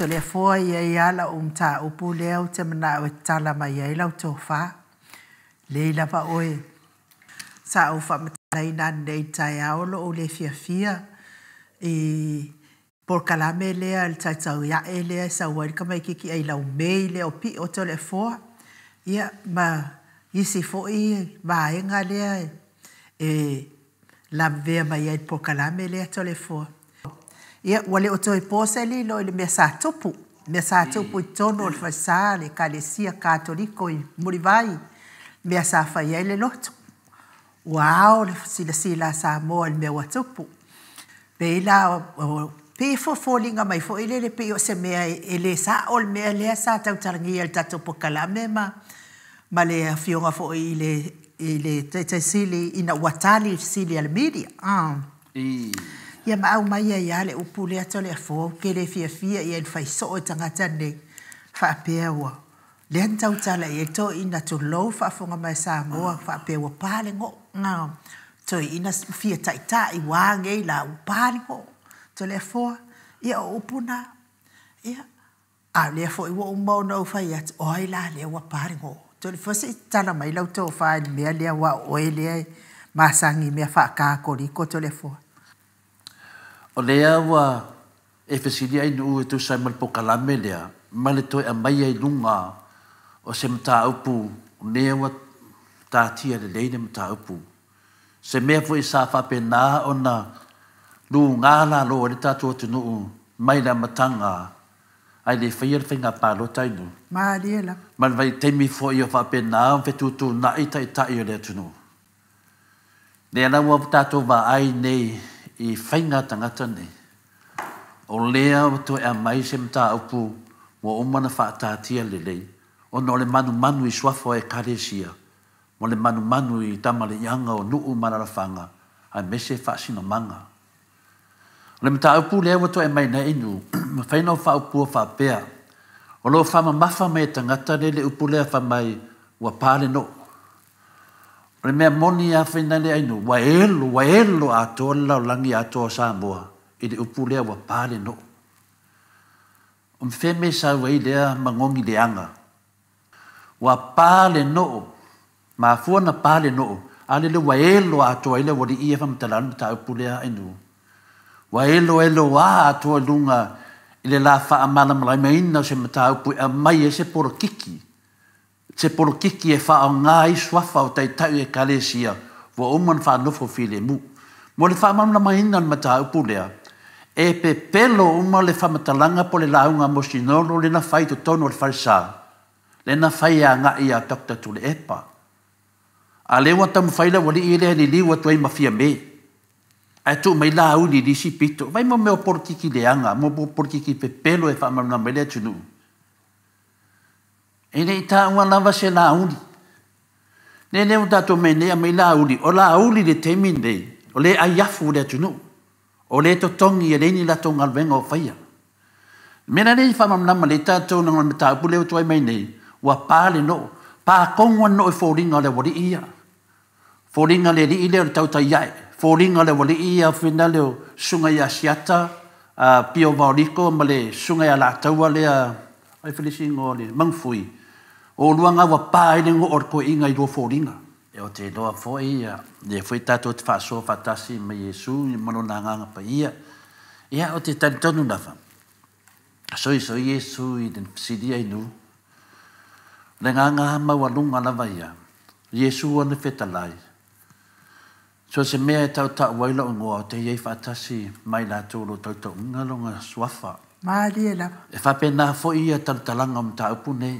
to le fo ia la ta upu le o te mana o tala mai ai la to fa le la pa oe sa o fa mai na nei tai ao lo o le fia por kalame le al tai tau ya ele sa wai ka mai kiki ai la o mei le o pi o to le fo ia ma isi fo i va enga le la vea mai ai por kalame le to le fo ia wale o toi poseli lo le mesa topu i tono o fasa le kalesia katoliko i murivai mesa fa ia le loto wow le sila sa mo le mea topu pe la pe fo linga mai fo ile le pe o se mea ele sa o le mea le sa tau tarangi al tato por kalame ma le fionga fo ile te sili ina watali sili al media ia ma au mai ia le upu le ato le fo ke le fia ia fai so o tangata ne fa pewa le antau tala ia to ina to lo fa fonga mai sa mo fa pewa pale ngo nga to ina fia tai wa ngai la pale ngo to le fo ia upu na ia a le fo i wo mo no fa ia o ila le wa pale ngo to le fo se tala mai la to fa me le wa o le masangi me fa ka ko to le fo o lea wa e fesili ai nu tu sai mal pokalame lea male toi a mai ai lunga o se mta upu ne wa tatia le leine mta upu se mea fo isa fa pena ona lu ngala lo le tatu tunu mai la matanga ai le fair finga pa lo tainu ma diela mal vai temi fo io fa pena fe tu na ita io le tunu le na wa tatu va ai nei i whainga tangata ne. O lea to e mai se mta upu mo o mana whaatatia le lei. O no le manu i swafo e karesia. Mo le manu i tamale ianga o nuu mararafanga. Ai mese whaasino manga. O le mta upu lea to e mai na inu. Ma whaina o whaupu o whapea. O lo whama mafa me tangata le upu lea whamai wa pale no. Le mea moni a whaina le ainu, wa elo a toa lau langi a toa Samoa, i le upu lea wa pāle no. O mwheme sa wei lea mangongi le anga. Wa pāle no, ma fuana pāle no, ale le wa elo a toa ile wadi ia whamtalan ta upu lea ainu. Wa elo a toa lunga, i le la wha amana malai meina se mata upu a mai e se poro kiki. Se poro kiki e wha o ngā i swafa o tai tau e kalesia, wa oman wha nofo file mu. Mo le wha mamla mahina mata upu lea, e pe pelo uma le wha matalanga po le launga mo sinolo le na whai to tono le whaisa, le na whai a ngā i a Dr. Tule Epa. A lewa tamu whaila wali i lea ni liwa tuai mafia me. A tu mai la uli li si pito, vai mo meo poro kiki leanga, mo poro kiki pe pelo e wha mamla mai lea tunu. E nei tā ua lava se la uli. Ne leo tato me nea mai la uli. O la uli le temi nei. O le aiafu le tunu. O le to tongi e leini la tonga alwenga o whaia. Mena nei whamamnama le tato na ngā mata upu leo tuai mai nei. Ua pāle no. Pā kongwa no e fōringa le wali ia. Fōringa le li leo le tauta iai. Fōringa le wali ia whina leo sunga ia siata. Pio vauriko ma le sunga ia la taua lea. Ai whilisi ngō le mangfui. O luanga wa pāile ngō orko inga i rō fōringa. E o te loa fōi ia. Le fōi tātou te whāso whātasi ma Yesu, i mano nā nganga pa ia. Ia o te tani tonu nafa. Soi Yesu i den psidia inu. Le nganga hama wa lunga lava ia. Yesu ane whetalai. So se mea e tau tau waila o ngō te iei whātasi mai nā tōro tau ngalonga swafa. Ma dia la. E whapena fo ia talanga o mta upu nei.